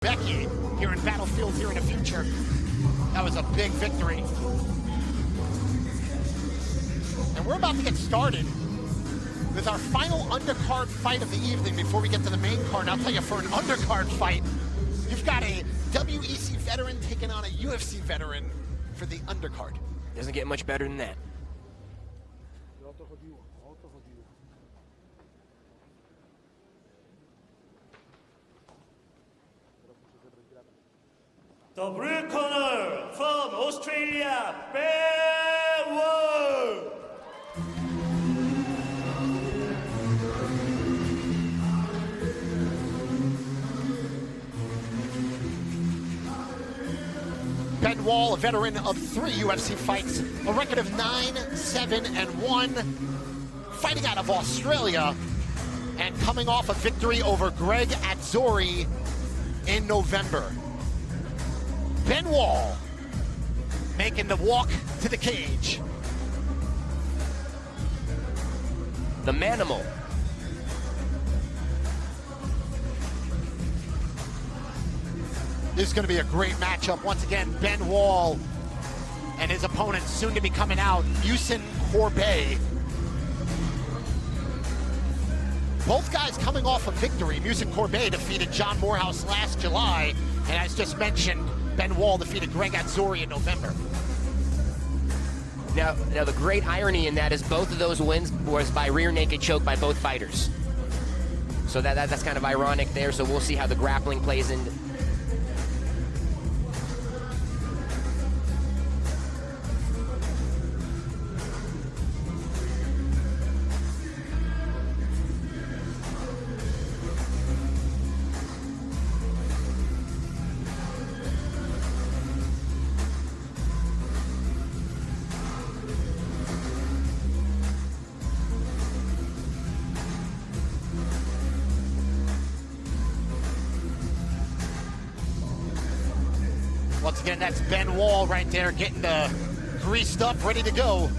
Becky here in Battlefield here in the future. That was a big victory. And we're about to get started with our final undercard fight of the evening before we get to the main card. And I'll tell you, for an undercard fight, you've got a WEC veteran taking on a UFC veteran for the undercard. Doesn't get much better than that. The blue corner from Australia, Ben Wall. Ben Wall, a veteran of 3 UFC fights, a record of 9-7-1, fighting out of Australia, and coming off a victory over Greg Atzori in November. Ben Wall making the walk to the cage. The Manimal. This is going to be a great matchup. Once again, Ben Wall and his opponent soon to be coming out, Muhsin Corbbrey. Both guys coming off a victory. Muhsin Corbbrey defeated John Morehouse last July, and as just mentioned, Ben Wall defeated Greg Atzori in November. Now the great irony in that is both of those wins was by rear naked choke by both fighters. So that's kind of ironic there. So we'll see how the grappling plays in. Once again, that's Ben Wall right there, getting greased up, ready to go.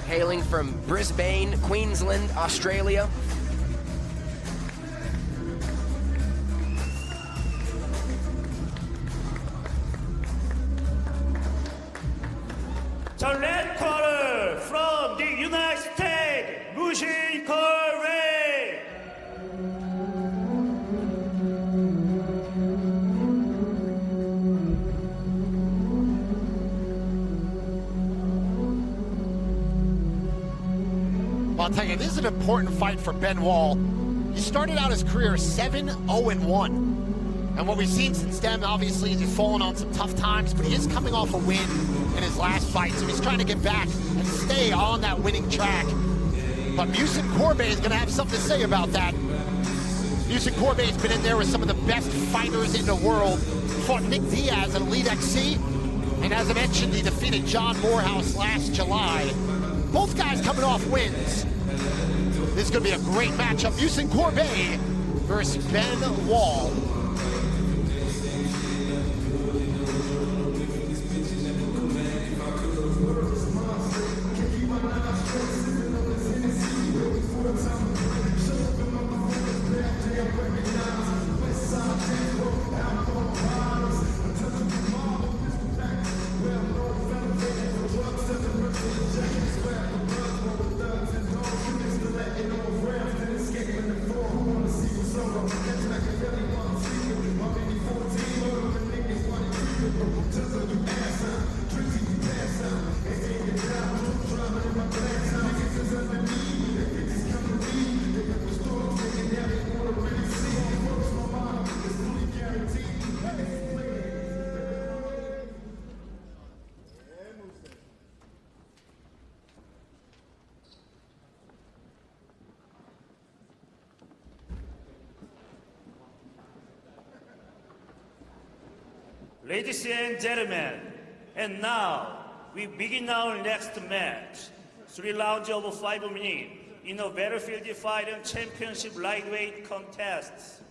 Hailing from Brisbane, Queensland, Australia. The red corner from the United States, Muhsin Corbbrey. I'll tell you, this is an important fight for Ben Wall. He started out his career 7-0-1. And what we've seen since then, obviously, is he's fallen on some tough times, but he is coming off a win in his last fight. So he's trying to get back and stay on that winning track. But Muhsin Corbbrey is going to have something to say about that. Muhsin Corbbrey has been in there with some of the best fighters in the world. He fought Nick Diaz at Elite XC. And as I mentioned, he defeated John Morehouse last July. Both guys coming off wins. This is going to be a great matchup. Muhsin Corbbrey versus Ben Wall. Ladies and gentlemen, and now we begin our next match. 3 rounds of 5 minutes in a Battlefield Fighter Championship lightweight contest.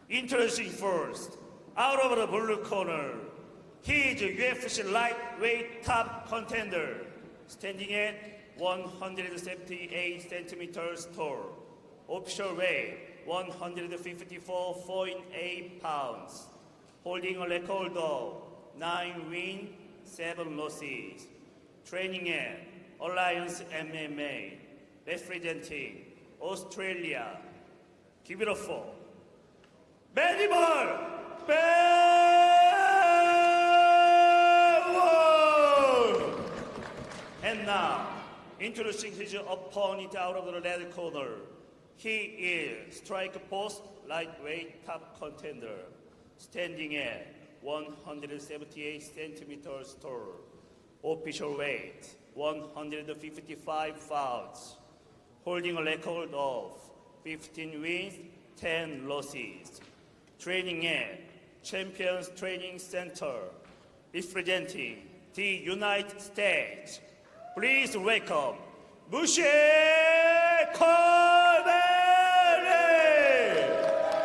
Introducing first, out of the blue corner, he is a UFC lightweight top contender, standing at 178 centimeters tall. Official weight 154.8 pounds. Holding a record of 9 wins, 7 losses. Training at Alliance MMA. Representing Australia. Give it a 4. Benwall! And now, introducing his opponent out of the red corner. He is strike post lightweight top contender, standing at 178 centimeters tall. Official weight 155 pounds. Holding a record of 15 wins, 10 losses. Training at Champions Training Center, representing the United States. Please welcome Muhsin Corbbrey!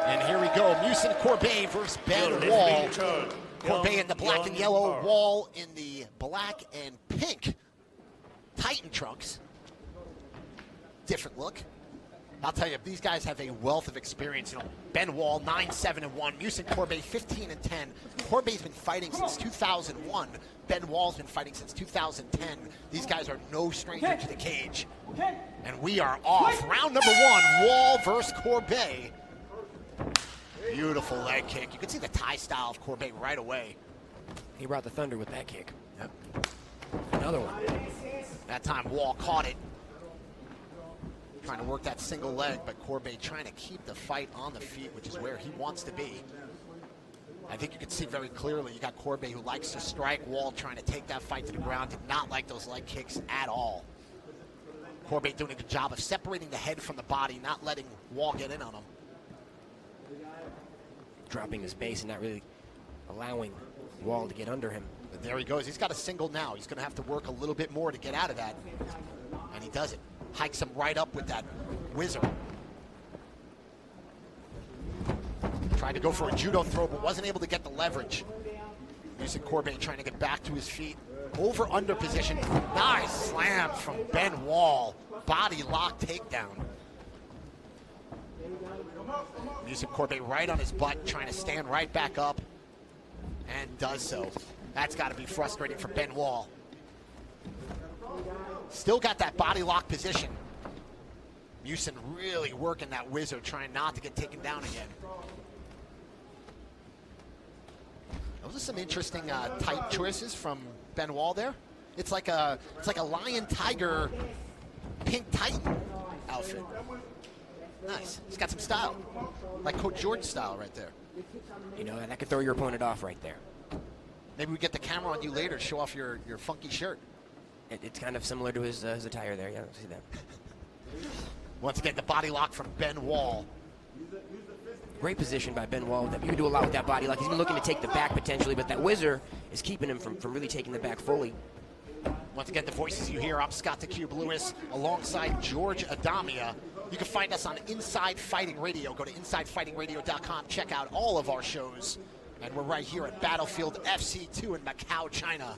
And here we go, Muhsin Corbbrey versus Ben Wall. Corbbrey in the black and yellow, Wall in the black and pink Titan trunks. Different look. I'll tell you, these guys have a wealth of experience. You know, Ben Wall, 9-7-1. Muhsin Corbbrey, 15-10. Corbbrey's been fighting since 2001. Ben Wall's been fighting since 2010. These guys are no stranger to the cage. And we are off. Round number 1, Wall versus Corbbrey. Beautiful leg kick. You can see the Thai style of Corbbrey right away. He brought the thunder with that kick. Yep. Another one. That time Wall caught it. Trying to work that single leg, but Corbbrey trying to keep the fight on the feet, which is where he wants to be. I think you can see very clearly, you got Corbbrey who likes to strike, Wall trying to take that fight to the ground, did not like those leg kicks at all. Corbbrey doing a good job of separating the head from the body, not letting Wall get in on him. Dropping his base and not really allowing Wall to get under him. But there he goes, he's got a single now. He's gonna have to work a little bit more to get out of that, and he does it. Hikes him right up with that whizzer. Tried to go for a judo throw, but wasn't able to get the leverage. Muhsin Corbbrey trying to get back to his feet. Over-under position. Nice slam from Ben Wall. Body lock takedown. Muhsin Corbbrey right on his butt, trying to stand right back up, and does so. That's got to be frustrating for Ben Wall. Still got that body lock position. Muhsin really working that whizzer, trying not to get taken down again. Those are some interesting type choices from Ben Wall there. It's like a lion tiger pink Titan outfit. Nice. He's got some style, like Coach George style right there. You know, that could throw your opponent off right there. Maybe we get the camera on you later to show off your funky shirt. It's kind of similar to his attire there. Yeah, see that. Once again, the body lock from Ben Wall. Great position by Ben Wall. You can do a lot with that body lock. He's been looking to take the back potentially, but that whizzer is keeping him from really taking the back fully. Once again, the voices you hear, I'm Scott the Cube Lewis alongside George Adamia. You can find us on Inside Fighting Radio. Go to InsideFightingRadio.com. Check out all of our shows. And we're right here at Battlefield FC2 in Macau, China.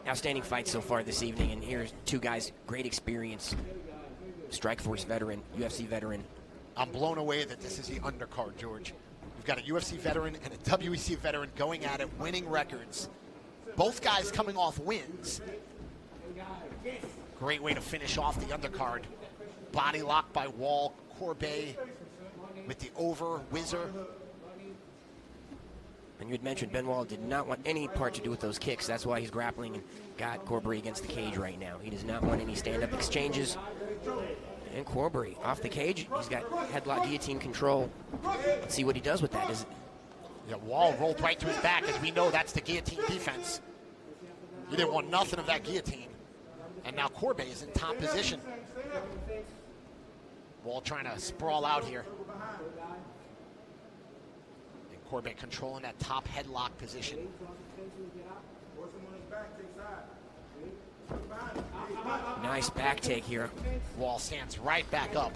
Outstanding fight so far this evening, and here's two guys, great experience. Strikeforce veteran, UFC veteran. I'm blown away that this is the undercard, George. We've got a UFC veteran and a WEC veteran going at it, winning records. Both guys coming off wins. Great way to finish off the undercard. Body lock by Wall, Corbbrey with the over whizzer. And you had mentioned Ben Wall did not want any part to do with those kicks. That's why he's grappling and got Corbbrey against the cage right now. He does not want any stand-up exchanges. And Corbbrey off the cage. He's got headlock guillotine control. Let's see what he does with that. Yeah, Wall rolled right to his back, as we know that's the guillotine defense. He didn't want nothing of that guillotine. And now Corbbrey is in top position. Wall trying to sprawl out here. Corbbrey controlling that top headlock position. Nice back take here. Wall stands right back up.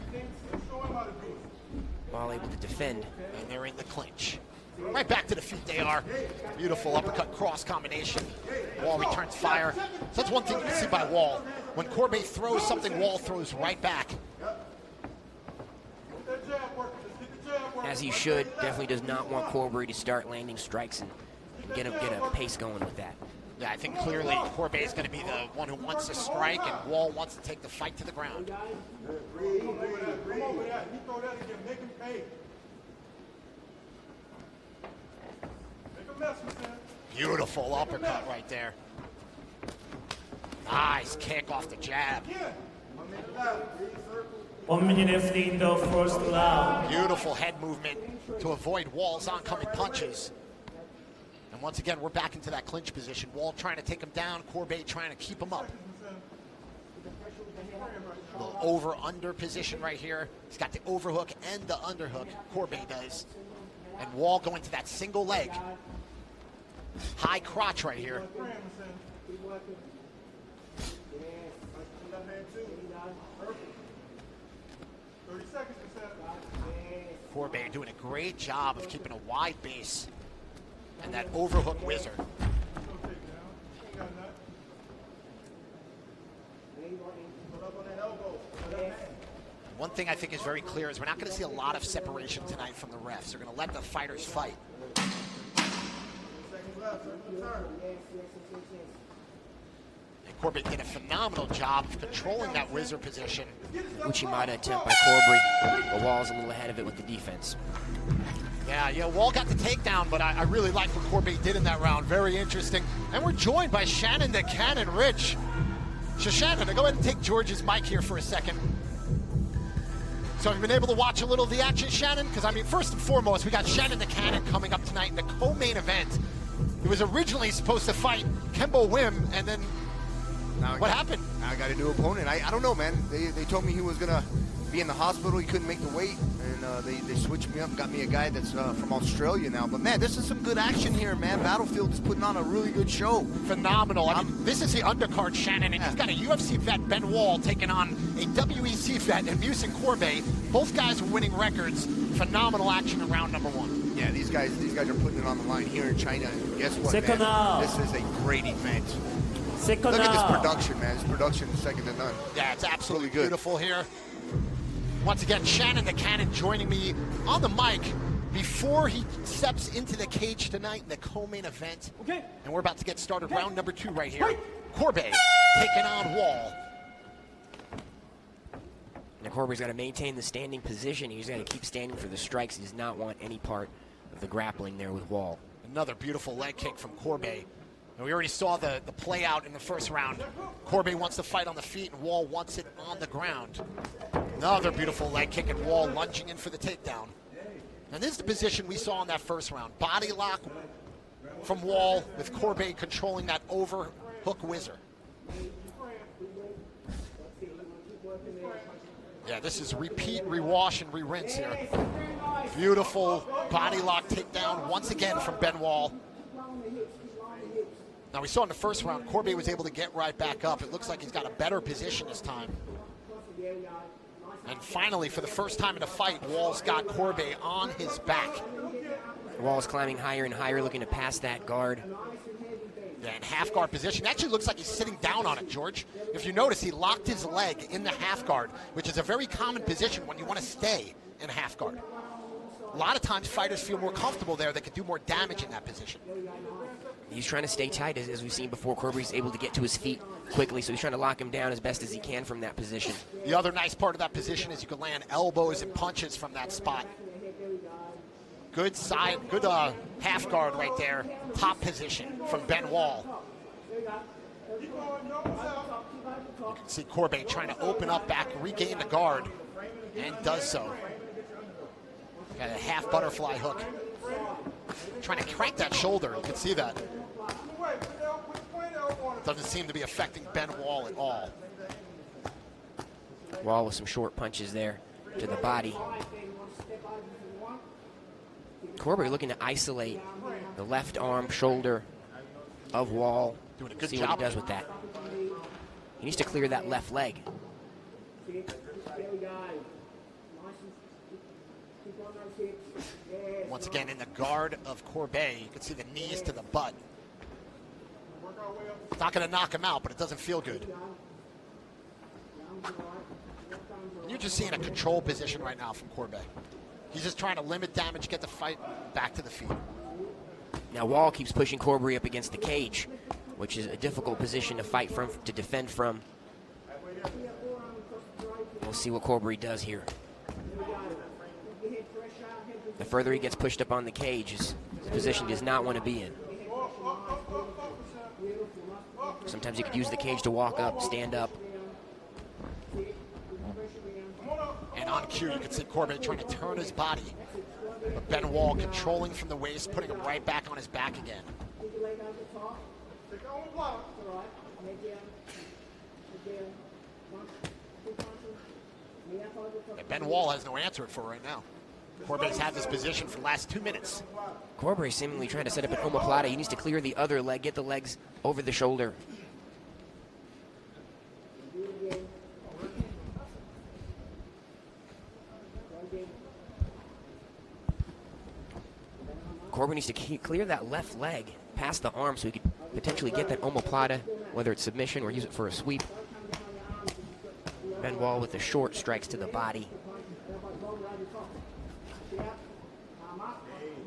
Wall able to defend. And they're in the clinch. Right back to the feet they are. Beautiful uppercut cross combination. Wall returns fire. So that's one thing you can see by Wall. When Corbbrey throws something, Wall throws right back. As he should. Definitely does not want Corbbrey to start landing strikes and get a pace going with that. Yeah, I think clearly Corbbrey is going to be the one who wants to strike, and Wall wants to take the fight to the ground. Beautiful uppercut right there. Nice kick off the jab. 1 minute left in the first round. Beautiful head movement to avoid Wall's oncoming punches. And once again, we're back into that clinch position. Wall trying to take him down, Corbbrey trying to keep him up. A little over-under position right here. He's got the overhook and the underhook, Corbbrey does. And Wall going to that single leg. High crotch right here. Corbbrey doing a great job of keeping a wide base and that overhook whizzer. One thing I think is very clear is we're not going to see a lot of separation tonight from the refs. They're going to let the fighters fight. And Corbbrey did a phenomenal job of controlling that whizzer position. Uchimata attempt by Corbbrey, but Wall's a little ahead of it with the defense. Yeah, Wall got the takedown, but I really like what Corbbrey did in that round. Very interesting. And we're joined by Shannon the Cannon Rich. So Shannon, go ahead and take George's mic here for a second. So have you been able to watch a little of the action, Shannon? Because, I mean, first and foremost, we got Shannon the Cannon coming up tonight in the co-main event. He was originally supposed to fight Kembo Wim, and then what happened? I got a new opponent. I don't know, man. They told me he was going to be in the hospital. He couldn't make the weight, and they switched me up and got me a guy that's from Australia now. But, man, this is some good action here, man. Battlefield is putting on a really good show. Phenomenal. I mean, this is the undercard, Shannon, and you've got a UFC vet, Ben Wall, taking on a WEC vet and Muhsin Corbbrey. Both guys are winning records. Phenomenal action in round number one. Yeah, these guys are putting it on the line here in China. And guess what, Second man? round. This is a great event. Second Look at this round. production, man. This production is second to none. Yeah, it's absolutely Really good. beautiful here. Once again, Shannon the Cannon joining me on the mic before he steps into the cage tonight in the co-main event. Okay. And we're about to get started. Round number 2 right here. Corbbrey taking on Wall. Now Corbbrey's got to maintain the standing position. He's got to keep standing for the strikes. He does not want any part of the grappling there with Wall. Another beautiful leg kick from Corbbrey. And we already saw the play out in the first round. Corbbrey wants to fight on the feet, and Wall wants it on the ground. Another beautiful leg kick, and Wall lunging in for the takedown. And this is the position we saw in that first round. Body lock from Wall with Corbbrey controlling that overhook whizzer. Yeah, this is repeat, rewash, and re-rinse here. Beautiful body lock takedown once again from Ben Wall. Now, we saw in the first round, Corbbrey was able to get right back up. It looks like he's got a better position this time. And finally, for the first time in a fight, Wall's got Corbbrey on his back. Wall's climbing higher and higher, looking to pass that guard. Yeah, in half guard position. Actually looks like he's sitting down on it, George. If you notice, he locked his leg in the half guard, which is a very common position when you want to stay in half guard. A lot of times fighters feel more comfortable there. They can do more damage in that position. He's trying to stay tight, as we've seen before. Corbbrey's able to get to his feet quickly, so he's trying to lock him down as best as he can from that position. The other nice part of that position is you can land elbows and punches from that spot. Good side, good half guard right there. Top position from Ben Wall. You can see Corbbrey trying to open up back, regain the guard, and does so. Got a half butterfly hook. Trying to crank that shoulder, you can see that. Doesn't seem to be affecting Ben Wall at all. Wall with some short punches there to the body. Corbbrey looking to isolate the left arm, shoulder of Wall. Doing a good See job. what he does with that. He needs to clear that left leg. Once again, in the guard of Corbbrey, you can see the knees to the butt. It's not going to knock him out, but it doesn't feel good. You're just seeing a control position right now from Corbbrey. He's just trying to limit damage, get the fight back to the feet. Now Wall keeps pushing Corbbrey up against the cage, which is a difficult position to fight from, to defend from. We'll see what Corbbrey does here. The further he gets pushed up on the cage, is a position he does not want to be in. Sometimes you could use the cage to walk up, stand up. And on cue, you can see Corbbrey trying to turn his body. But Ben Wall controlling from the waist, putting him right back on his back again. And Ben Wall has no answer for right now. Corbbrey's had this position for the last 2 minutes. Corbbrey seemingly trying to set up an omoplata. He needs to clear the other leg, get the legs over the shoulder. Corbbrey needs to clear that left leg past the arm so he could potentially get that omoplata, whether it's submission or use it for a sweep. Ben Wall with the short strikes to the body.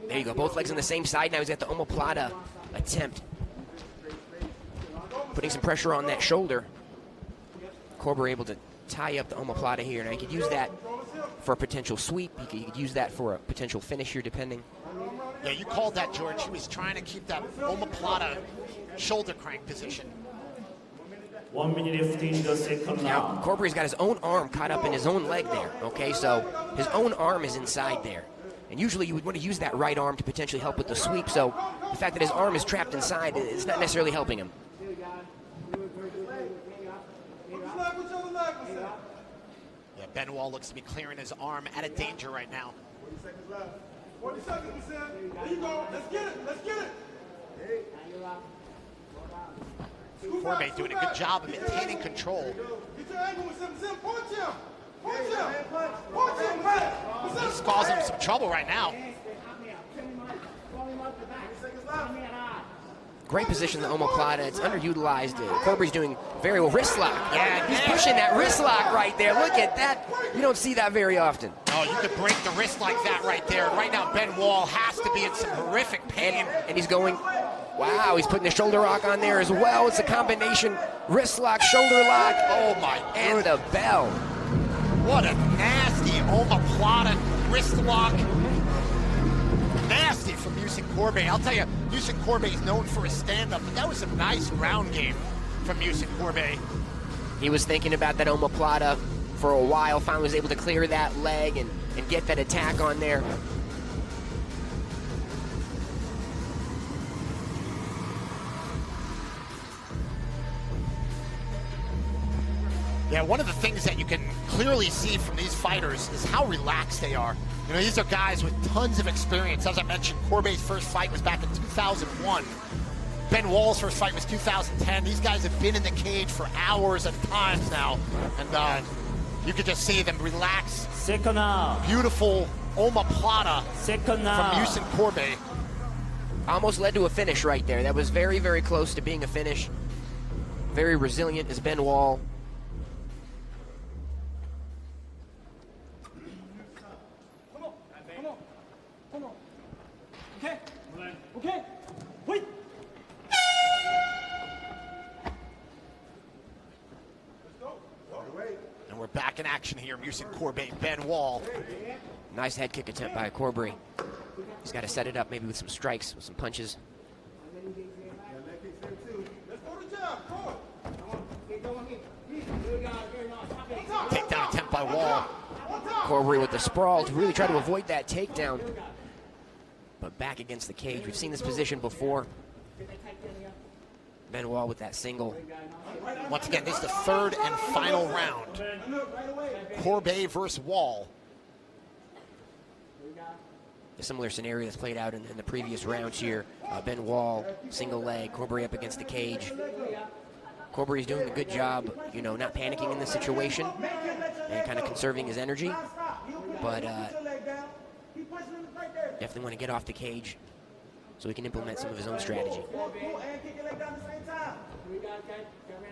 There you go, both legs on the same side. Now he's got the omoplata attempt. Putting some pressure on that shoulder. Corbbrey able to tie up the omoplata here. Now he could use that for a potential sweep. He could use that for a potential finish here, depending. Yeah, you called that, George. He was trying to keep that omoplata shoulder crank position. 1 minute 15 the second Now, round. Corbbrey's got his own arm caught up in his own leg there, okay? So his own arm is inside there. And usually you would want to use that right arm to potentially help with the sweep, so the fact that his arm is trapped inside is not necessarily helping him. Yeah, Ben Wall looks to be clearing his arm out of danger right now. 40 seconds, Sam. There you go. Let's get it. Let's get it. Corbbrey doing a good job of maintaining control. Get your angle with Sam. Punch him. Punch him. Punch him, man. He's causing him some trouble right now. Great position, the omoplata. It's underutilized. Corbbrey's doing very well. Wrist lock. Yeah, He's pushing that wrist lock right there. Look at that. You don't see that very often. Oh, you could break the wrist like that right there. Right now, Ben Wall has to be in some horrific pain. And he's going, wow, he's putting the shoulder lock on there as well. It's a combination wrist lock, shoulder lock. Oh my And the bell. What a nasty omoplata wrist lock. Nasty from Muhsin Corbbrey. I'll tell you, Muhsin Corbbrey is known for his stand-up, but that was a nice ground game from Muhsin Corbbrey. He was thinking about that omoplata for a while, finally was able to clear that leg and get that attack on there. Yeah, one of the things that you can clearly see from these fighters is how relaxed they are. You know, these are guys with tons of experience. As I mentioned, Corbbrey's first fight was back in 2001. Ben Wall's first fight was 2010. These guys have been in the cage for hours at times now. And you could just see them relax. Second round. Beautiful omoplata Second from round. Muhsin Corbbrey. Almost led to a finish right there. That was very, very close to being a finish. Very resilient is Ben Wall. Okay. Okay. Wait. And we're back in action here. Muhsin Corbbrey, Ben Wall. Nice head kick attempt by Corbbrey. He's got to set it up maybe with some strikes, with some punches. Takedown attempt by Wall. Corbbrey with the sprawl to really try to avoid that takedown. But back against the cage. We've seen this position before. Ben Wall with that single. Once again, this is the third and final round. Corbbrey versus Wall. A similar scenario that's played out in the previous rounds here. Ben Wall, single leg, Corbbrey up against the cage. Corbbrey's doing a good job, you know, not panicking in this situation and kind of conserving his energy. But definitely want to get off the cage so he can implement some of his own strategy.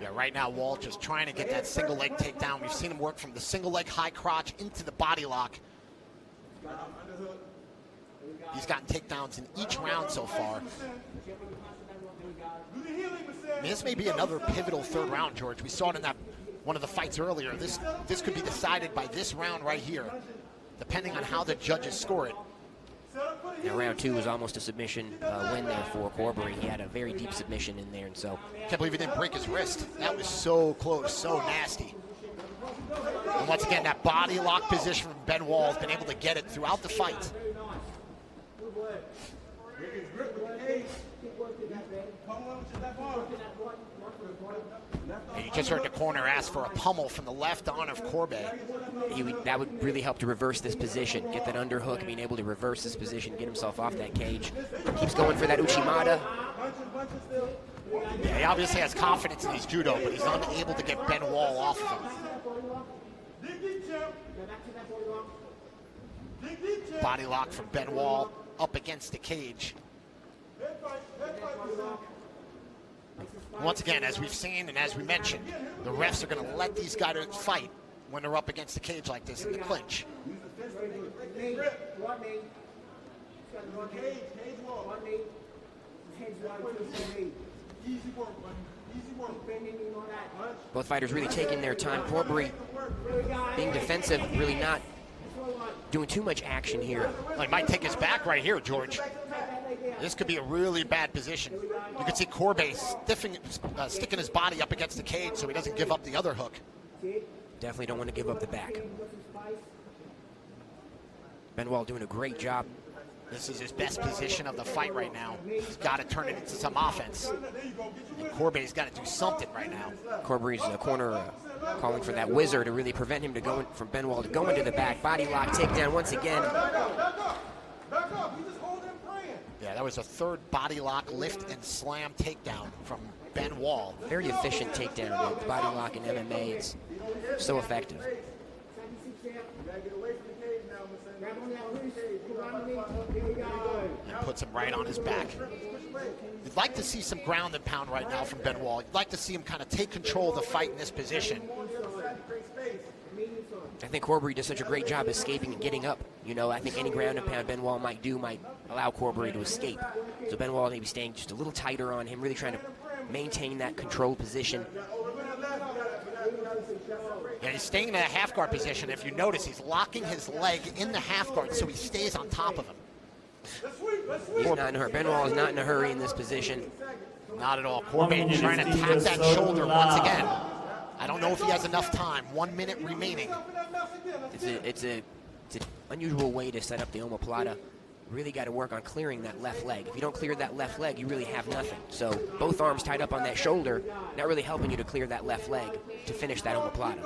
Yeah, right now Wall just trying to get that single leg takedown. We've seen him work from the single leg high crotch into the body lock. He's gotten takedowns in each round so far. I mean, this may be another pivotal third round, George. We saw it in that one of the fights earlier. This could be decided by this round right here, depending on how the judges score it. Now, round 2 was almost a submission win there for Corbbrey. He had a very deep submission in there, and so Can't believe he didn't break his wrist. That was so close, so nasty. And once again, that body lock position from Ben Wall has been able to get it throughout the fight. And you just heard the corner ask for a pummel from the left arm of Corbbrey. that would really help to reverse this position, get that underhook, being able to reverse this position, get himself off that cage. Keeps going for that Uchimata. Yeah, he obviously has confidence in his judo, but he's unable to get Ben Wall off of him. Body lock from Ben Wall up against the cage. Once again, as we've seen and as we mentioned, the refs are going to let these guys fight when they're up against the cage like this in the clinch. Both fighters really taking their time. Corbbrey being defensive, really not doing too much action here. Well, he might take his back right here, George. This could be a really bad position. You can see Corbbrey sticking his body up against the cage so he doesn't give up the other hook. Definitely don't want to give up the back. Ben Wall doing a great job. This is his best position of the fight right now. He's got to turn it into some offense. And Corbbrey's got to do something right now. Corbbrey's corner calling for that whizzer to really prevent him to go from Ben Wall to go into the back. Body lock takedown once again. Yeah, that was a third body lock lift and slam takedown from Ben Wall. Very efficient takedown. The body lock in MMA, it's so effective. And puts him right on his back. You'd like to see some ground and pound right now from Ben Wall. You'd like to see him kind of take control of the fight in this position. I think Corbbrey does such a great job escaping and getting up. You know, I think any ground and pound Ben Wall might allow Corbbrey to escape. So Ben Wall maybe staying just a little tighter on him, really trying to maintain that controlled position. Yeah, he's staying in that half guard position. If you notice, he's locking his leg in the half guard so he stays on top of him. He's not in a hurry. Ben Wall is not in a hurry in this position. Not at all. Corbbrey trying to tap that shoulder once again. I don't know if he has enough time. 1 minute remaining. It's an unusual way to set up the omoplata. Really got to work on clearing that left leg. If you don't clear that left leg, you really have nothing. So both arms tied up on that shoulder, not really helping you to clear that left leg to finish that omoplata.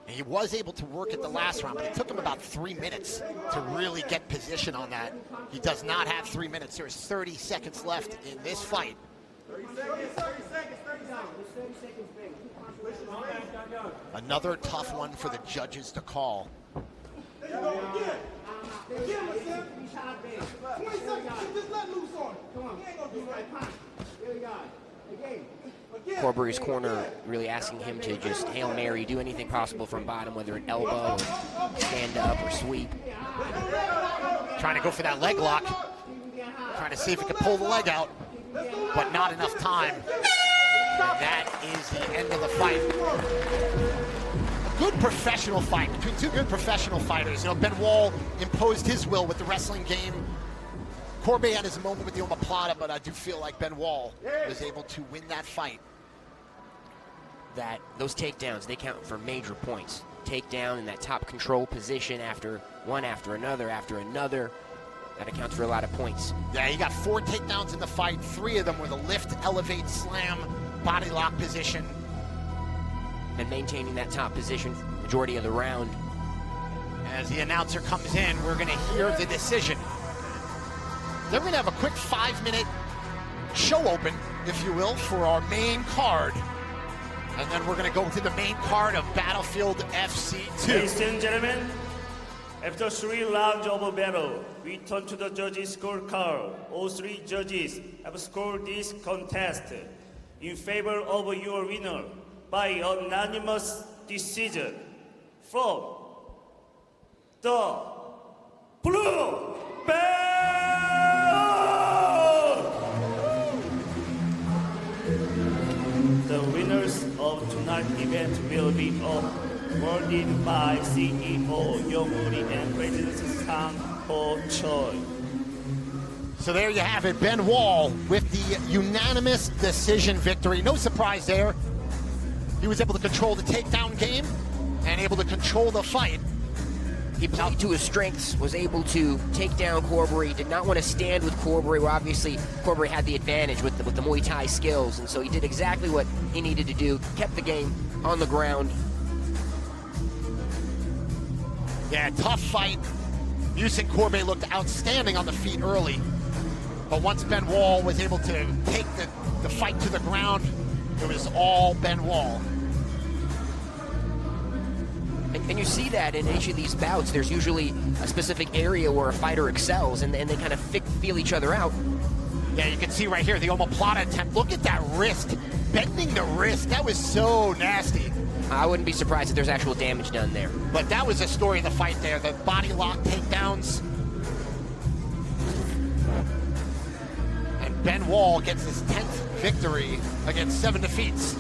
And he was able to work it the last round, but it took him about 3 minutes to really get position on that. He does not have 3 minutes. There's 30 seconds left in this fight. 30 seconds. Another tough one for the judges to call. There you go. Again, listen. 20 seconds. Just let loose on it. Come on. He ain't gonna do right. There you go. Again. Corbbrey's corner really asking him to just Hail Mary, do anything possible from bottom, whether an elbow, or stand up, or sweep. Trying to go for that leg lock. Trying to see if he can pull the leg out, but not enough time. And that is the end of the fight. A good professional fight between two good professional fighters. You know, Ben Wall imposed his will with the wrestling game. Corbbrey had his moment with the omoplata, but I do feel like Ben Wall was able to win that fight. That those takedowns, they count for major points. Takedown in that top control position after another. That accounts for a lot of points. Yeah, he got 4 takedowns in the fight. 3 of them were the lift, elevate, slam, body lock position. And maintaining that top position majority of the round. As the announcer comes in, we're gonna hear the decision. Then we're gonna have a quick 5-minute show open, if you will, for our main card. And then we're gonna go to the main card of Battlefield FC 2. Ladies and gentlemen, After 3 rounds of a battle, we turn to the judges' scorecard. All 3 judges have scored this contest in favor of your winner by unanimous decision. From the blue belt, the winners of tonight's event will be awarded by CEO Young-Uri and President Sang Ho Choi. So there you have it, Ben Wall with the unanimous decision victory. No surprise there. He was able to control the takedown game and able to control the fight. He played to his strengths, was able to take down Corbbrey, did not want to stand with Corbbrey, where obviously Corbbrey had the advantage with the Muay Thai skills, and so he did exactly what he needed to do, kept the game on the ground. Yeah, tough fight. Muhsin Corbbrey looked outstanding on the feet early, but once Ben Wall was able to take the fight to the ground, it was all Ben Wall. And you see that in each of these bouts. There's usually a specific area where a fighter excels, and they kind of feel each other out. Yeah, you can see right here the omoplata attempt. Look at that wrist, bending the wrist. That was so nasty. I wouldn't be surprised if there's actual damage done there. But that was the story of the fight there, the body lock takedowns. And Ben Wall gets his 10th victory against 7 defeats.